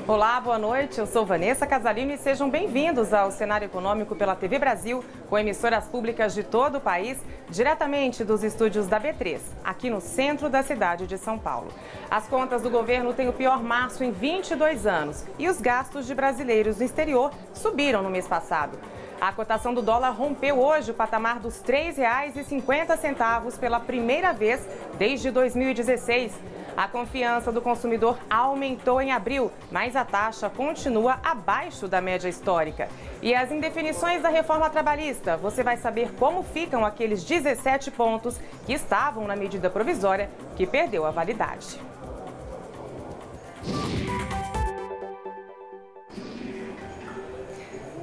Olá, boa noite. Eu sou Vanessa Casalino e sejam bem-vindos ao Cenário Econômico pela TV Brasil, com emissoras públicas de todo o país, diretamente dos estúdios da B3, aqui no centro da cidade de São Paulo. As contas do governo têm o pior março em 22 anos e os gastos de brasileiros no exterior subiram no mês passado. A cotação do dólar rompeu hoje o patamar dos R$ 3,50 pela primeira vez desde 2016. A confiança do consumidor aumentou em abril, mas a taxa continua abaixo da média histórica. E as indefinições da reforma trabalhista, você vai saber como ficam aqueles 17 pontos que estavam na medida provisória que perdeu a validade.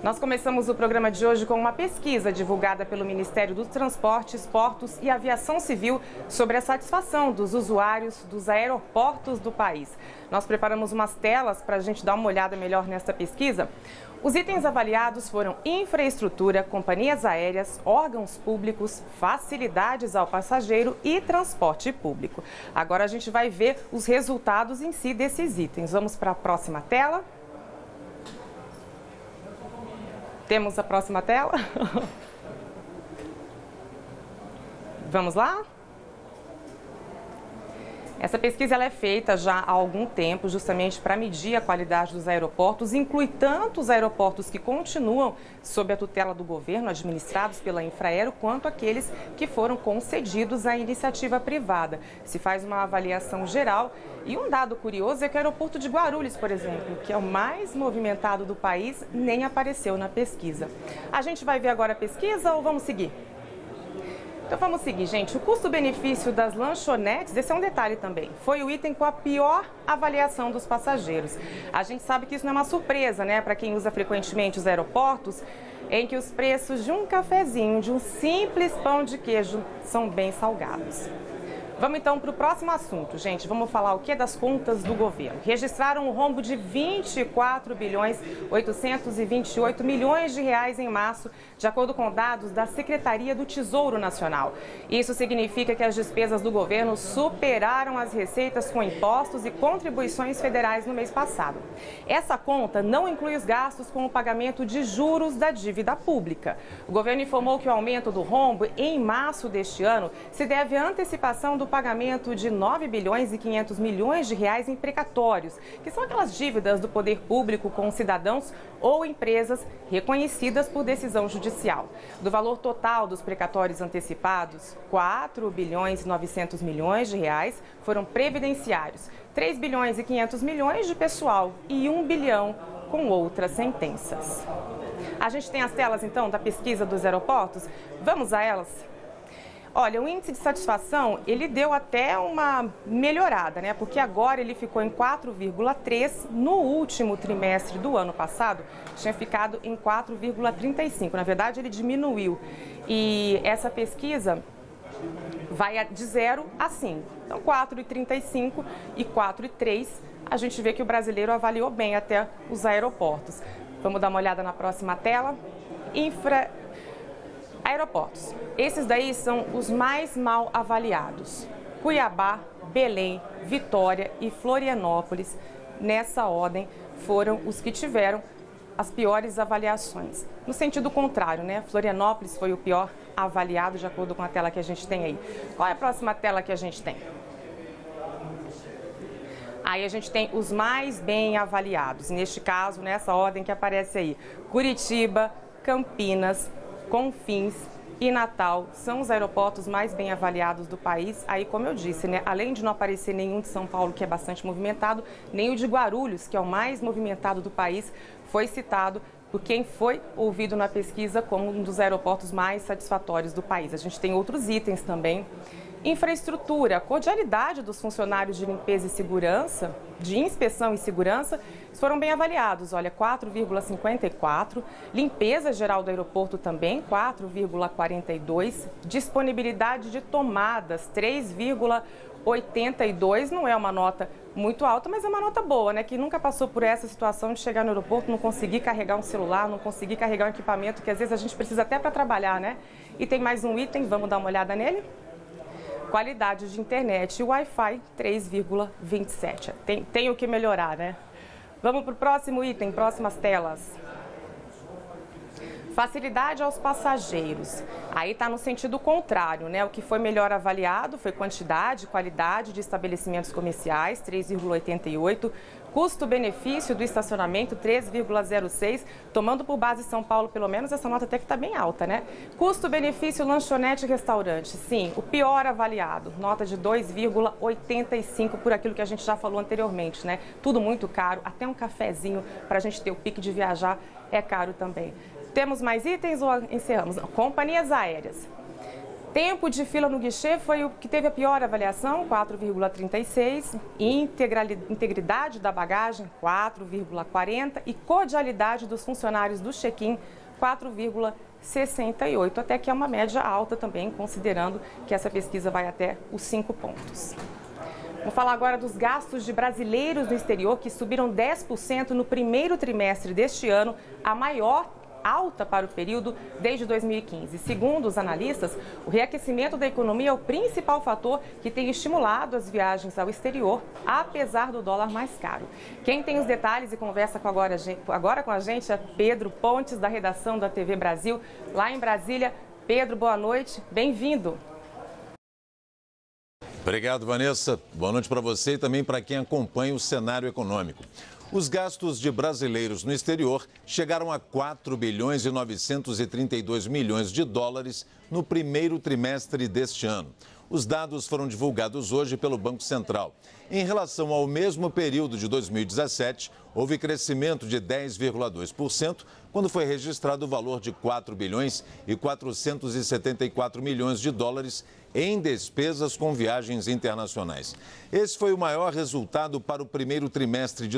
Nós começamos o programa de hoje com uma pesquisa divulgada pelo Ministério dos Transportes, Portos e Aviação Civil sobre a satisfação dos usuários dos aeroportos do país. Nós preparamos umas telas para a gente dar uma olhada melhor nesta pesquisa. Os itens avaliados foram infraestrutura, companhias aéreas, órgãos públicos, facilidades ao passageiro e transporte público. Agora a gente vai ver os resultados em si desses itens. Vamos para a próxima tela. Temos a próxima tela? Vamos lá? Essa pesquisa ela é feita já há algum tempo, justamente para medir a qualidade dos aeroportos, inclui tanto os aeroportos que continuam sob a tutela do governo, administrados pela Infraero, quanto aqueles que foram concedidos à iniciativa privada. Se faz uma avaliação geral e um dado curioso é que o aeroporto de Guarulhos, por exemplo, que é o mais movimentado do país, nem apareceu na pesquisa. A gente vai ver agora a pesquisa ou vamos seguir? Então vamos seguir, gente. O custo-benefício das lanchonetes, esse é um detalhe também, foi o item com a pior avaliação dos passageiros. A gente sabe que isso não é uma surpresa, né, para quem usa frequentemente os aeroportos, em que os preços de um cafezinho, de um simples pão de queijo, são bem salgados. Vamos então para o próximo assunto, gente. Vamos falar o que das contas do governo. Registraram um rombo de 24.828 milhões de reais em março, de acordo com dados da Secretaria do Tesouro Nacional. Isso significa que as despesas do governo superaram as receitas com impostos e contribuições federais no mês passado. Essa conta não inclui os gastos com o pagamento de juros da dívida pública. O governo informou que o aumento do rombo em março deste ano se deve à antecipação do pagamento de 9 bilhões e 500 milhões de reais em precatórios, que são aquelas dívidas do poder público com cidadãos ou empresas reconhecidas por decisão judicial. Do valor total dos precatórios antecipados, 4 bilhões e 900 milhões de reais foram previdenciários, 3 bilhões e 500 milhões de pessoal e 1 bilhão com outras sentenças. A gente tem as telas, então, da pesquisa dos aeroportos. Vamos a elas? Olha, o índice de satisfação, ele deu até uma melhorada, né? Porque agora ele ficou em 4,3, no último trimestre do ano passado, tinha ficado em 4,35. Na verdade, ele diminuiu. E essa pesquisa vai de 0 a 5. Então, 4,35 e 4,3, a gente vê que o brasileiro avaliou bem até os aeroportos. Vamos dar uma olhada na próxima tela. Aeroportos. Esses daí são os mais mal avaliados. Cuiabá, Belém, Vitória e Florianópolis, nessa ordem, foram os que tiveram as piores avaliações. No sentido contrário, né? Florianópolis foi o pior avaliado, de acordo com a tela que a gente tem aí. Qual é a próxima tela que a gente tem? Aí a gente tem os mais bem avaliados. Neste caso, nessa ordem que aparece aí, Curitiba, Campinas, Confins e Natal são os aeroportos mais bem avaliados do país. Aí, como eu disse, né, além de não aparecer nenhum de São Paulo, que é bastante movimentado, nem o de Guarulhos, que é o mais movimentado do país, foi citado por quem foi ouvido na pesquisa como um dos aeroportos mais satisfatórios do país. A gente tem outros itens também. Infraestrutura, a cordialidade dos funcionários de limpeza e segurança, de inspeção e segurança, foram bem avaliados. Olha, 4,54. Limpeza geral do aeroporto também, 4,42. Disponibilidade de tomadas, 3,82. Não é uma nota muito alta, mas é uma nota boa, né? Que nunca passou por essa situação de chegar no aeroporto, não conseguir carregar um celular, não conseguir carregar um equipamento, que às vezes a gente precisa até para trabalhar, né? E tem mais um item, vamos dar uma olhada nele? Qualidade de internet e Wi-Fi 3,27. Tem o que melhorar, né? Vamos para o próximo item, próximas telas. Facilidade aos passageiros. Aí está no sentido contrário, né? O que foi melhor avaliado foi quantidade e qualidade de estabelecimentos comerciais, 3,88. Custo-benefício do estacionamento, 3,06. Tomando por base São Paulo, pelo menos, essa nota até que está bem alta, né? Custo-benefício lanchonete e restaurante. Sim, o pior avaliado. Nota de 2,85 por aquilo que a gente já falou anteriormente, né? Tudo muito caro. Até um cafezinho para a gente ter o pique de viajar é caro também. Temos mais itens ou encerramos? Não. Companhias aéreas. Tempo de fila no guichê foi o que teve a pior avaliação, 4,36. Integridade da bagagem, 4,40. E cordialidade dos funcionários do check-in, 4,68. Até que é uma média alta também, considerando que essa pesquisa vai até os 5 pontos. Vamos falar agora dos gastos de brasileiros no exterior, que subiram 10% no primeiro trimestre deste ano, a maior alta para o período desde 2015. Segundo os analistas, o reaquecimento da economia é o principal fator que tem estimulado as viagens ao exterior, apesar do dólar mais caro. Quem tem os detalhes e conversa agora com a gente é Pedro Pontes, da redação da TV Brasil, lá em Brasília. Pedro, boa noite, bem-vindo. Obrigado, Vanessa. Boa noite para você e também para quem acompanha o cenário econômico. Os gastos de brasileiros no exterior chegaram a 4 bilhões e 932 milhões de dólares no primeiro trimestre deste ano. Os dados foram divulgados hoje pelo Banco Central. Em relação ao mesmo período de 2017, houve crescimento de 10,2%, quando foi registrado o valor de 4 bilhões e 474 milhões de dólares em despesas com viagens internacionais. Esse foi o maior resultado para o primeiro trimestre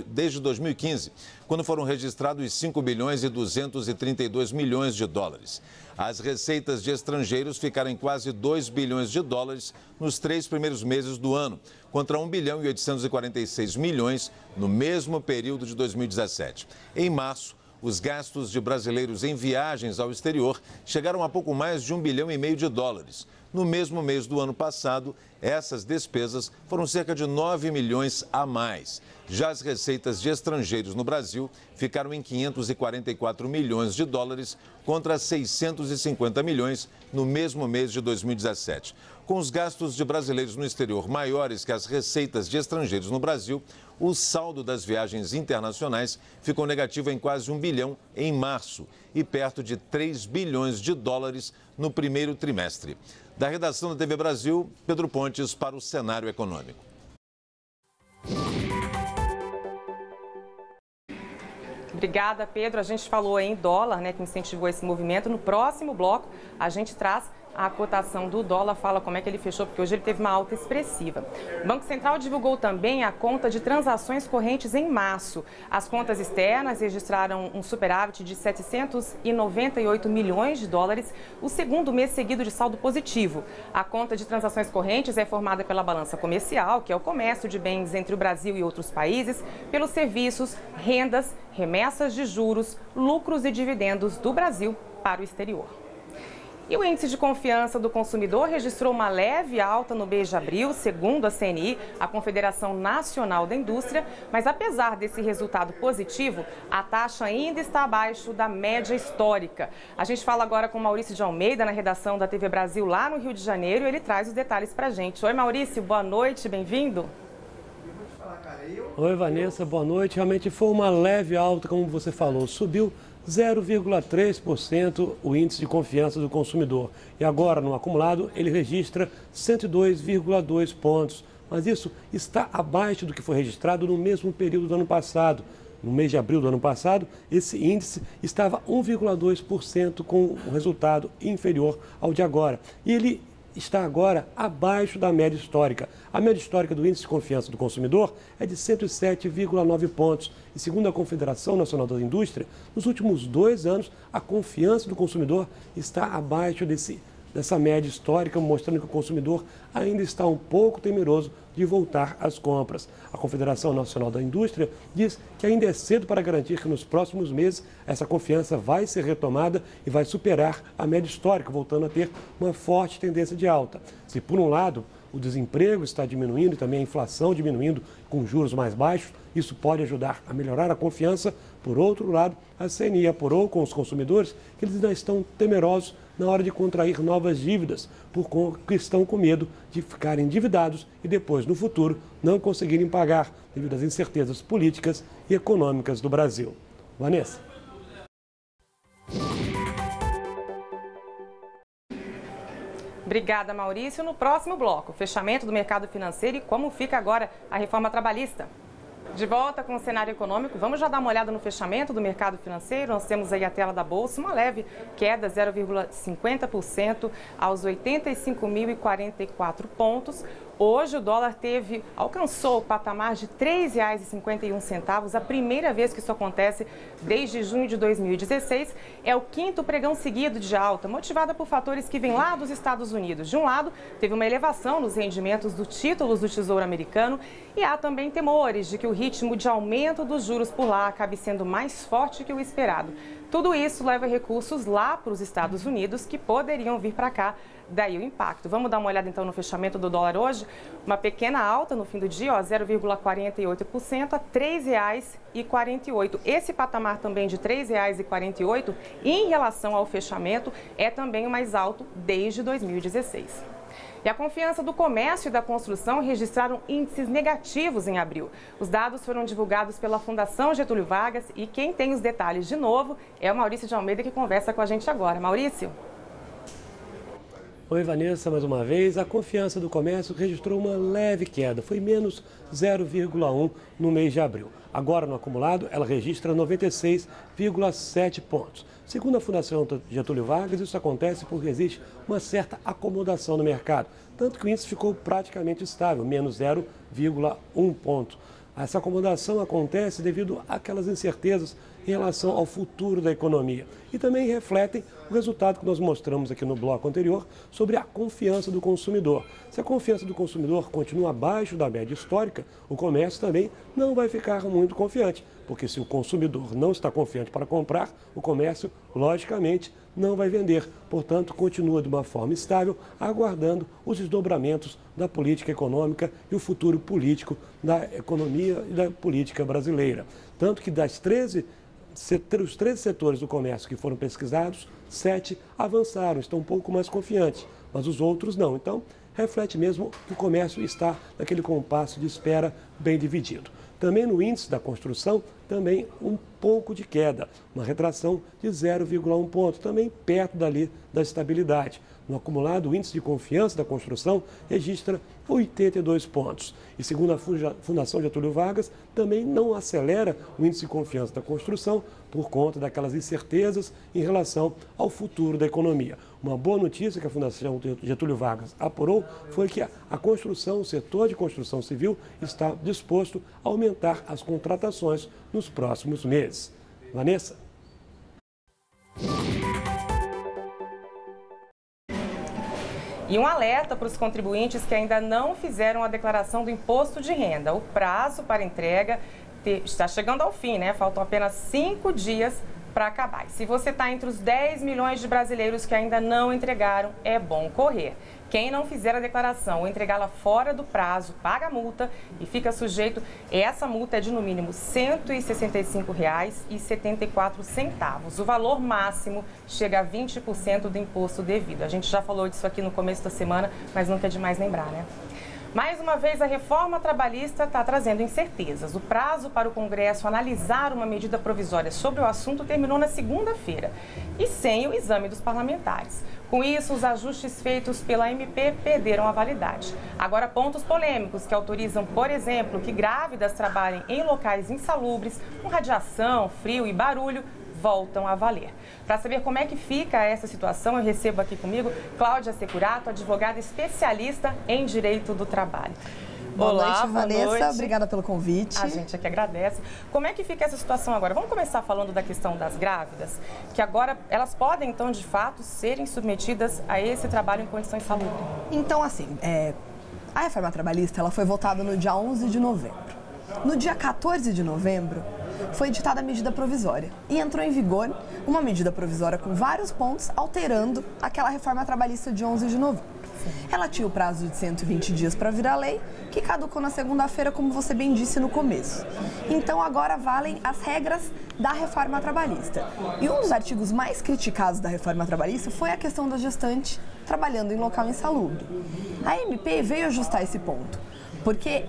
desde 2015, quando foram registrados 5 bilhões e 232 milhões de dólares. As receitas de estrangeiros ficaram em quase 2 bilhões de dólares nos 3 primeiros meses do ano, contra 1 bilhão e 846 milhões no mesmo período de 2017. Em março, os gastos de brasileiros em viagens ao exterior chegaram a pouco mais de 1 bilhão e meio de dólares. No mesmo mês do ano passado, essas despesas foram cerca de 9 milhões a mais. Já as receitas de estrangeiros no Brasil ficaram em 544 milhões de dólares contra 650 milhões no mesmo mês de 2017. Com os gastos de brasileiros no exterior maiores que as receitas de estrangeiros no Brasil, o saldo das viagens internacionais ficou negativo em quase 1 bilhão em março e perto de 3 bilhões de dólares no primeiro trimestre. Da redação da TV Brasil, Pedro Pontes para o cenário econômico. Obrigada, Pedro. A gente falou em dólar, né, que incentivou esse movimento. No próximo bloco, a gente traz a cotação do dólar, fala como é que ele fechou, porque hoje ele teve uma alta expressiva. O Banco Central divulgou também a conta de transações correntes em março. As contas externas registraram um superávit de 798 milhões de dólares, o segundo mês seguido de saldo positivo. A conta de transações correntes é formada pela balança comercial, que é o comércio de bens entre o Brasil e outros países, pelos serviços, rendas, remessas de juros, lucros e dividendos do Brasil para o exterior. E o índice de confiança do consumidor registrou uma leve alta no mês de abril, segundo a CNI, a Confederação Nacional da Indústria, mas apesar desse resultado positivo, a taxa ainda está abaixo da média histórica. A gente fala agora com Maurício de Almeida, na redação da TV Brasil, lá no Rio de Janeiro, e ele traz os detalhes para a gente. Oi, Maurício, boa noite, bem-vindo. Oi, Vanessa, boa noite. Realmente foi uma leve alta, como você falou, subiu 0,3% o índice de confiança do consumidor. E agora, no acumulado, ele registra 102,2 pontos. Mas isso está abaixo do que foi registrado no mesmo período do ano passado. No mês de abril do ano passado, esse índice estava 1,2% com o resultado inferior ao de agora. E ele está agora abaixo da média histórica. A média histórica do índice de confiança do consumidor é de 107,9 pontos. E segundo a Confederação Nacional da Indústria, nos últimos 2 anos, a confiança do consumidor está abaixo dessa média histórica, mostrando que o consumidor ainda está um pouco temeroso de voltar às compras. A Confederação Nacional da Indústria diz que ainda é cedo para garantir que nos próximos meses essa confiança vai ser retomada e vai superar a média histórica, voltando a ter uma forte tendência de alta. Se, por um lado, o desemprego está diminuindo e também a inflação diminuindo com juros mais baixos. Isso pode ajudar a melhorar a confiança. Por outro lado, a CNI apurou com os consumidores que eles ainda estão temerosos na hora de contrair novas dívidas, porque estão com medo de ficarem endividados e depois, no futuro, não conseguirem pagar devido às incertezas políticas e econômicas do Brasil. Vanessa. Obrigada, Maurício. No próximo bloco, fechamento do mercado financeiro e como fica agora a reforma trabalhista. De volta com o cenário econômico, vamos já dar uma olhada no fechamento do mercado financeiro. Nós temos aí a tela da Bolsa, uma leve queda, 0,50% aos 85.044 pontos. Hoje o dólar alcançou o patamar de R$ 3,51, a primeira vez que isso acontece desde junho de 2016. É o quinto pregão seguido de alta, motivada por fatores que vêm lá dos Estados Unidos. De um lado, teve uma elevação nos rendimentos dos títulos do Tesouro Americano e há também temores de que o ritmo de aumento dos juros por lá acabe sendo mais forte que o esperado. Tudo isso leva recursos lá para os Estados Unidos que poderiam vir para cá. Daí o impacto. Vamos dar uma olhada então no fechamento do dólar hoje. Uma pequena alta no fim do dia, 0,48% a R$ 3,48. Esse patamar também de R$ 3,48 em relação ao fechamento é também o mais alto desde 2016. E a confiança do comércio e da construção registraram índices negativos em abril. Os dados foram divulgados pela Fundação Getúlio Vargas e quem tem os detalhes de novo é o Maurício de Almeida, que conversa com a gente agora. Maurício. Oi, Vanessa, mais uma vez. A confiança do comércio registrou uma leve queda, foi menos 0,1 no mês de abril. Agora, no acumulado, ela registra 96,7 pontos. Segundo a Fundação Getúlio Vargas, isso acontece porque existe uma certa acomodação no mercado, tanto que o índice ficou praticamente estável, menos 0,1 ponto. Essa acomodação acontece devido àquelas incertezas em relação ao futuro da economia e também refletem o resultado que nós mostramos aqui no bloco anterior sobre a confiança do consumidor. Se a confiança do consumidor continua abaixo da média histórica, o comércio também não vai ficar muito confiante, porque se o consumidor não está confiante para comprar, o comércio, logicamente, não vai vender. Portanto, continua de uma forma estável, aguardando os desdobramentos da política econômica e o futuro político da economia e da política brasileira. Tanto que os 13 setores do comércio que foram pesquisados, 7 avançaram, estão um pouco mais confiantes, mas os outros não. Então, reflete mesmo que o comércio está naquele compasso de espera bem dividido. Também no índice da construção, também um pouco de queda, uma retração de 0,1 ponto, também perto dali da estabilidade. No acumulado, o índice de confiança da construção registra 82 pontos. E segundo a Fundação Getúlio Vargas, também não acelera o índice de confiança da construção por conta daquelas incertezas em relação ao futuro da economia. Uma boa notícia que a Fundação Getúlio Vargas apurou foi que a construção, o setor de construção civil, está disposto a aumentar as contratações nos próximos meses. Vanessa? E um alerta para os contribuintes que ainda não fizeram a declaração do imposto de renda. O prazo para entrega está chegando ao fim, né? Faltam apenas 5 dias para acabar. Se você está entre os 10 milhões de brasileiros que ainda não entregaram, é bom correr. Quem não fizer a declaração ou entregá-la fora do prazo, paga a multa e fica sujeito. Essa multa é de no mínimo R$ 165,74. O valor máximo chega a 20% do imposto devido. A gente já falou disso aqui no começo da semana, mas nunca é demais lembrar, né? Mais uma vez, a reforma trabalhista está trazendo incertezas. O prazo para o Congresso analisar uma medida provisória sobre o assunto terminou na segunda-feira e sem o exame dos parlamentares. Com isso, os ajustes feitos pela MP perderam a validade. Agora, pontos polêmicos que autorizam, por exemplo, que grávidas trabalhem em locais insalubres, com radiação, frio e barulho, voltam a valer. Para saber como é que fica essa situação, eu recebo aqui comigo Cláudia Securato, advogada especialista em direito do trabalho. Boa noite, Vanessa. Obrigada pelo convite. A gente aqui agradece. Como é que fica essa situação agora? Vamos começar falando da questão das grávidas, que agora elas podem, então, de fato, serem submetidas a esse trabalho em condições insalubres. Então, assim, a reforma trabalhista ela foi votada no dia 11 de novembro. No dia 14 de novembro, foi editada a medida provisória e entrou em vigor uma medida provisória com vários pontos alterando aquela reforma trabalhista de 11 de novembro. Ela tinha o prazo de 120 dias para virar lei, que caducou na segunda-feira, como você bem disse no começo. Então agora valem as regras da reforma trabalhista. E um dos artigos mais criticados da reforma trabalhista foi a questão da gestante trabalhando em local insalubre. A MP veio ajustar esse ponto, porque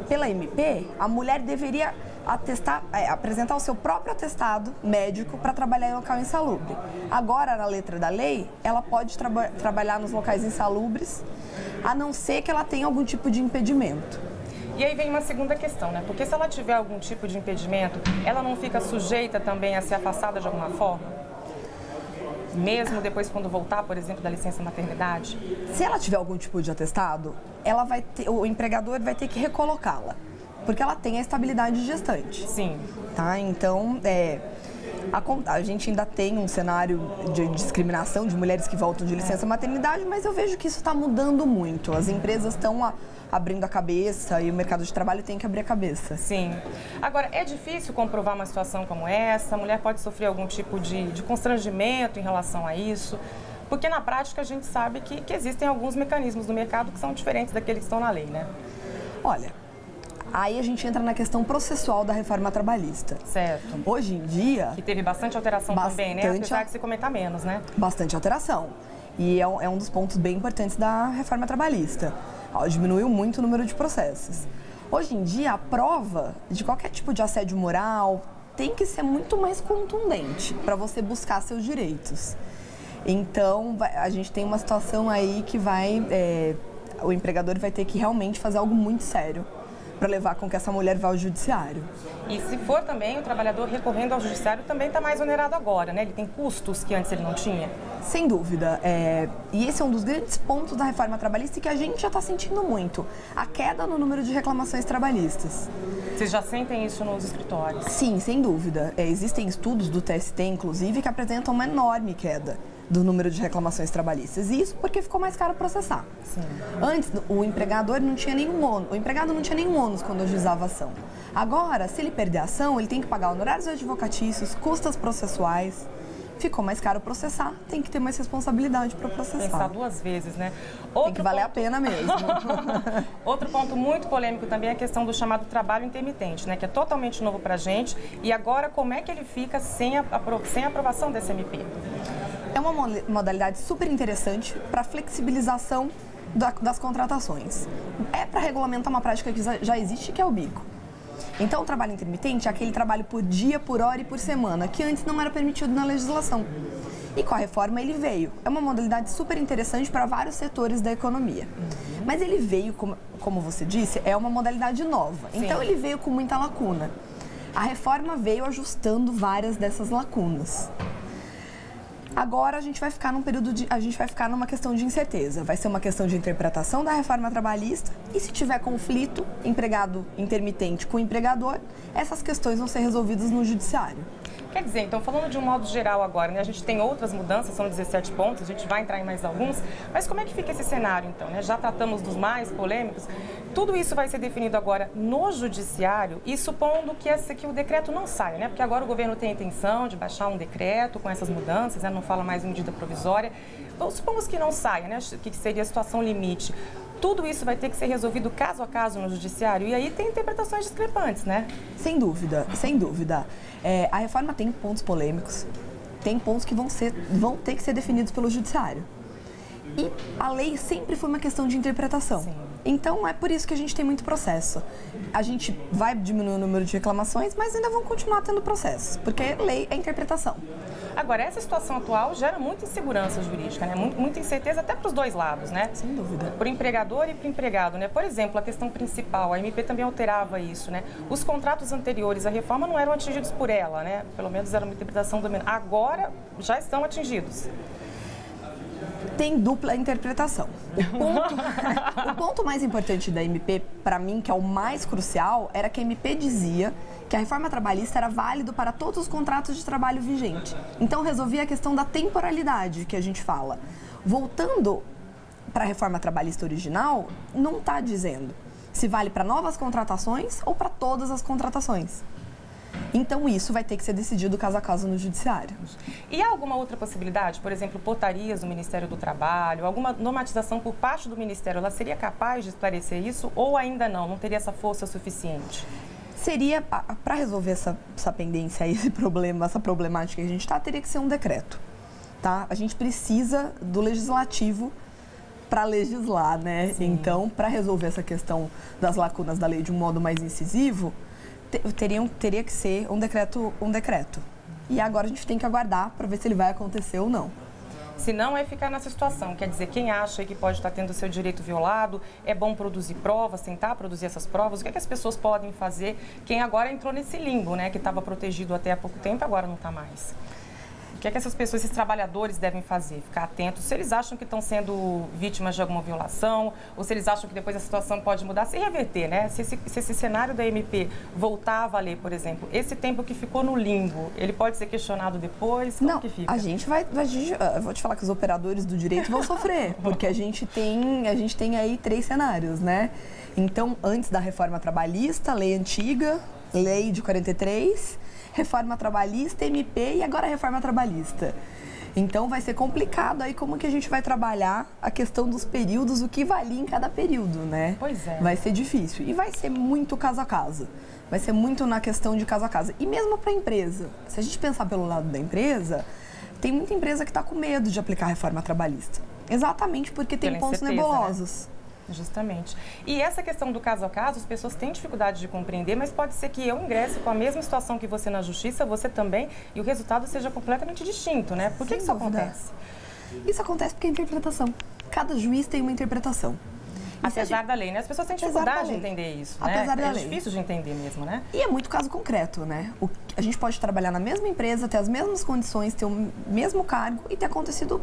pela MP a mulher deveria apresentar o seu próprio atestado médico para trabalhar em local insalubre. Agora, na letra da lei, ela pode trabalhar nos locais insalubres, a não ser que ela tenha algum tipo de impedimento. E aí vem uma segunda questão, né? Porque se ela tiver algum tipo de impedimento, ela não fica sujeita também a ser afastada de alguma forma? Mesmo depois quando voltar, por exemplo, da licença maternidade? Se ela tiver algum tipo de atestado, o empregador vai ter que recolocá-la, porque ela tem a estabilidade de gestante. Sim. Tá? Então, a gente ainda tem um cenário de discriminação de mulheres que voltam de licença maternidade, mas eu vejo que isso está mudando muito. As empresas estão abrindo a cabeça e o mercado de trabalho tem que abrir a cabeça. Sim. Agora, é difícil comprovar uma situação como essa? A mulher pode sofrer algum tipo de constrangimento em relação a isso? Porque na prática a gente sabe que existem alguns mecanismos no mercado que são diferentes daqueles que estão na lei, né? Olha, aí a gente entra na questão processual da reforma trabalhista. Certo. Hoje em dia... Que teve bastante alteração também, né? Apesar de se comentar menos, né? Bastante alteração. E é um dos pontos bem importantes da reforma trabalhista. Diminuiu muito o número de processos. Hoje em dia, a prova de qualquer tipo de assédio moral tem que ser muito mais contundente para você buscar seus direitos. Então, a gente tem uma situação aí que o empregador vai ter que realmente fazer algo muito sério para levar com que essa mulher vá ao judiciário. E se for também, o trabalhador recorrendo ao judiciário também está mais onerado agora, né? Ele tem custos que antes ele não tinha? Sem dúvida. E esse é um dos grandes pontos da reforma trabalhista que a gente já está sentindo muito. A queda no número de reclamações trabalhistas. Vocês já sentem isso nos escritórios? Sim, sem dúvida. Existem estudos do TST, inclusive, que apresentam uma enorme queda do número de reclamações trabalhistas. E isso porque ficou mais caro processar. Sim. Antes, o empregador não tinha nenhum ônus, o empregado não tinha nenhum ônus quando ajuizava a ação. Agora, se ele perder a ação, ele tem que pagar honorários advocatícios, custas processuais. Ficou mais caro processar, tem que ter mais responsabilidade para processar. Pensar duas vezes, né? Tem que valer a pena mesmo. Outro ponto muito polêmico também é a questão do chamado trabalho intermitente, né? Que é totalmente novo para a gente. E agora, como é que ele fica sem a aprovação desse MP? É uma modalidade super interessante para flexibilização das contratações. É para regulamentar uma prática que já existe, que é o bico. Então, o trabalho intermitente é aquele trabalho por dia, por hora e por semana, que antes não era permitido na legislação. E com a reforma ele veio. É uma modalidade super interessante para vários setores da economia. Mas ele veio, como você disse, é uma modalidade nova. Sim. Então, ele veio com muita lacuna. A reforma veio ajustando várias dessas lacunas. Agora a gente vai ficar numa questão de incerteza. Vai ser uma questão de interpretação da reforma trabalhista e se tiver conflito, empregado intermitente com o empregador, essas questões vão ser resolvidas no judiciário. Quer dizer, então, falando de um modo geral agora, né? A gente tem outras mudanças, são 17 pontos, a gente vai entrar em mais alguns, mas como é que fica esse cenário, então, né? Já tratamos dos mais polêmicos, tudo isso vai ser definido agora no judiciário e supondo que o decreto não saia, né? Porque agora o governo tem a intenção de baixar um decreto com essas mudanças, né? Não fala mais em medida provisória. Então, supomos que não saia, né? Que seria a situação limite. Tudo isso vai ter que ser resolvido caso a caso no judiciário e aí tem interpretações discrepantes, né? Sem dúvida, sem dúvida. A reforma tem pontos polêmicos, tem pontos que vão ter que ser definidos pelo judiciário. E a lei sempre foi uma questão de interpretação. Sim. Então, é por isso que a gente tem muito processo. A gente vai diminuir o número de reclamações, mas ainda vão continuar tendo processos, porque lei é interpretação. Agora, essa situação atual gera muita insegurança jurídica, né? Muita incerteza até para os dois lados, né? Sem dúvida. Para o empregador e para o empregado, né? Por exemplo, a questão principal, a MP também alterava isso, né? Os contratos anteriores à reforma não eram atingidos por ela, né? Pelo menos era uma interpretação dominante. Agora, já estão atingidos. Tem dupla interpretação. O ponto mais importante da MP, para mim, que é o mais crucial, era que a MP dizia que a reforma trabalhista era válido para todos os contratos de trabalho vigentes. Então, resolvia a questão da temporalidade que a gente fala. Voltando para a reforma trabalhista original, não está dizendo se vale para novas contratações ou para todas as contratações. Então, isso vai ter que ser decidido caso a caso no judiciário. E há alguma outra possibilidade? Por exemplo, portarias do Ministério do Trabalho, alguma normatização por parte do Ministério, ela seria capaz de esclarecer isso ou ainda não teria essa força suficiente? Seria, para resolver essa pendência, esse problema, essa problemática que a gente está, teria que ser um decreto, tá? A gente precisa do legislativo para legislar, né? Sim. Então, para resolver essa questão das lacunas da lei de um modo mais incisivo, teria que ser um decreto. E agora a gente tem que aguardar para ver se ele vai acontecer ou não. Se não, é ficar nessa situação. Quer dizer, quem acha que pode estar tendo o seu direito violado, é bom produzir provas, tentar produzir essas provas. O que é que as pessoas podem fazer? Quem agora entrou nesse limbo, né? Que estava protegido até há pouco tempo, agora não está mais. O que é que essas pessoas, esses trabalhadores devem fazer? Ficar atentos se eles acham que estão sendo vítimas de alguma violação ou se eles acham que depois a situação pode mudar, se reverter, né? Se esse cenário da MP voltar a valer, por exemplo, esse tempo que ficou no limbo, ele pode ser questionado depois? Como que fica? A gente eu vou te falar que os operadores do direito vão sofrer, porque a gente tem aí 3 cenários, né? Então, antes da reforma trabalhista, lei antiga, lei de 43... reforma trabalhista, MP e agora a reforma trabalhista. Então vai ser complicado aí como que a gente vai trabalhar a questão dos períodos, o que valia em cada período, né? Pois é. Vai ser difícil e vai ser muito caso a caso. Vai ser muito na questão de caso a caso. E mesmo para a empresa, se a gente pensar pelo lado da empresa, tem muita empresa que está com medo de aplicar a reforma trabalhista. Exatamente porque tem pontos nebulosos. Né? Justamente. E essa questão do caso a caso, as pessoas têm dificuldade de compreender, mas pode ser que eu ingresse com a mesma situação que você na justiça, você também, e o resultado seja completamente distinto, né? Por que isso acontece? Isso acontece porque é interpretação. Cada juiz tem uma interpretação. Apesar da lei, né? As pessoas têm dificuldade de entender isso, né? Apesar da lei. É difícil de entender mesmo, né? E é muito caso concreto, né? A gente pode trabalhar na mesma empresa, ter as mesmas condições, ter o mesmo cargo e ter acontecido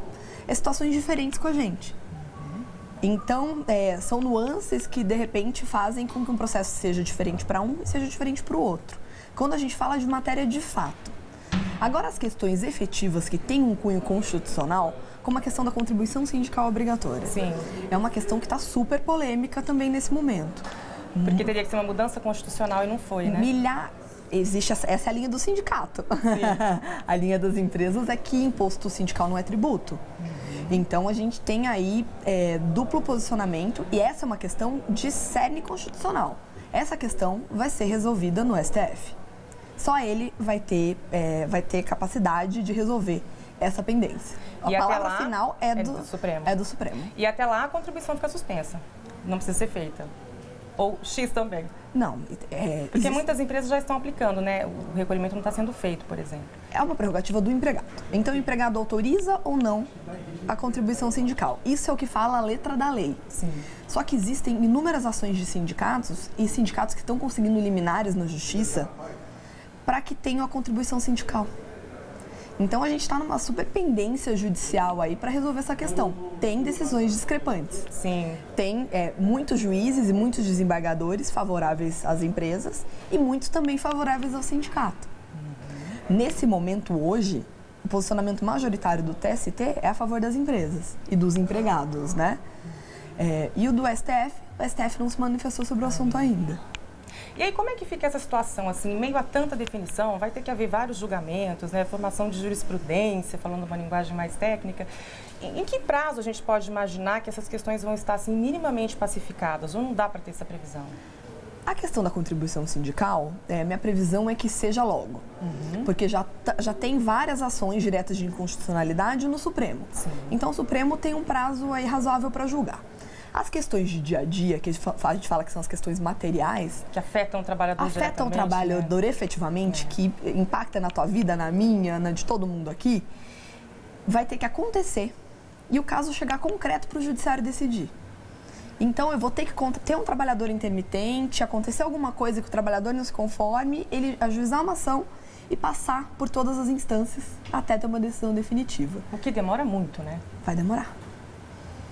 situações diferentes com a gente. Então, são nuances que, de repente, fazem com que um processo seja diferente para um e seja diferente para o outro. Quando a gente fala de matéria de fato. Agora, as questões efetivas que têm um cunho constitucional, como a questão da contribuição sindical obrigatória. Sim. É uma questão que está super polêmica também nesse momento. Porque teria que ser uma mudança constitucional e não foi, né? Existe essa é a linha do sindicato. A linha das empresas é que imposto sindical não é tributo. Então, a gente tem aí duplo posicionamento e essa é uma questão de cerne constitucional. Essa questão vai ser resolvida no STF. Só ele vai ter capacidade de resolver essa pendência. A palavra final é do Supremo. E até lá a contribuição fica suspensa. Não precisa ser feita. Ou X também. Não. Porque muitas empresas já estão aplicando, né? O recolhimento não está sendo feito, por exemplo. É uma prerrogativa do empregado. Então, o empregado autoriza ou não a contribuição sindical. Isso é o que fala a letra da lei. Sim. Só que existem inúmeras ações de sindicatos e sindicatos que estão conseguindo liminares na justiça para que tenham a contribuição sindical. Então, a gente está numa superpendência judicial aí para resolver essa questão. Tem decisões discrepantes. Sim. Tem muitos juízes e muitos desembargadores favoráveis às empresas e muitos também favoráveis ao sindicato. Nesse momento, hoje, o posicionamento majoritário do TST é a favor das empresas e dos empregados, né? E o do STF, o STF não se manifestou sobre o assunto ainda. E aí, como é que fica essa situação, assim, em meio a tanta definição, vai ter que haver vários julgamentos, né, formação de jurisprudência, falando uma linguagem mais técnica. Em que prazo a gente pode imaginar que essas questões vão estar, assim, minimamente pacificadas, ou não dá para ter essa previsão? A questão da contribuição sindical, minha previsão é que seja logo, porque já tem várias ações diretas de inconstitucionalidade no Supremo. Sim. Então, o Supremo tem um prazo aí razoável para julgar. As questões de dia a dia, que a gente fala que são as questões materiais... Que afetam o trabalhador diretamente. Afetam o trabalhador, né? Efetivamente, que impacta na tua vida, na minha, na de todo mundo aqui, vai ter que acontecer e o caso chegar concreto para o judiciário decidir. Então, eu vou ter que ter um trabalhador intermitente, acontecer alguma coisa que o trabalhador não se conforme, ele ajuizar uma ação e passar por todas as instâncias até ter uma decisão definitiva. O que demora muito, né? Vai demorar.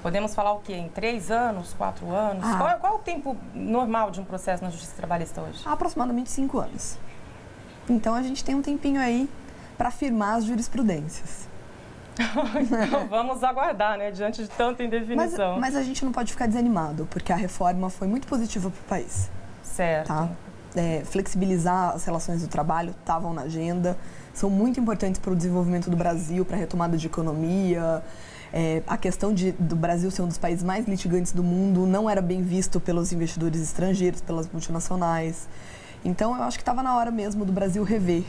Podemos falar o quê? Em 3 anos, 4 anos? Qual é o tempo normal de um processo na Justiça Trabalhista hoje? Aproximadamente 5 anos. Então, a gente tem um tempinho aí para firmar as jurisprudências. Então, vamos aguardar, né? Diante de tanta indefinição. Mas a gente não pode ficar desanimado, porque a reforma foi muito positiva para o país. Certo. Tá? flexibilizar as relações do trabalho estavam na agenda, são muito importantes para o desenvolvimento do Brasil, para a retomada de economia. A questão do Brasil ser um dos países mais litigantes do mundo não era bem visto pelos investidores estrangeiros, pelas multinacionais. Então, eu acho que estava na hora mesmo do Brasil rever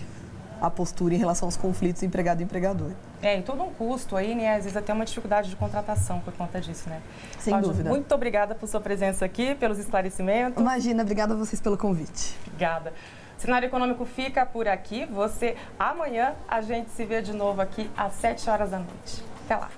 a postura em relação aos conflitos empregado e empregador. E todo um custo aí, né? Às vezes até uma dificuldade de contratação por conta disso, né? Sem dúvida. Muito obrigada por sua presença aqui, pelos esclarecimentos. Imagina, obrigada a vocês pelo convite. Obrigada. O Cenário Econômico fica por aqui. Amanhã a gente se vê de novo aqui às 7 horas da noite. Até lá.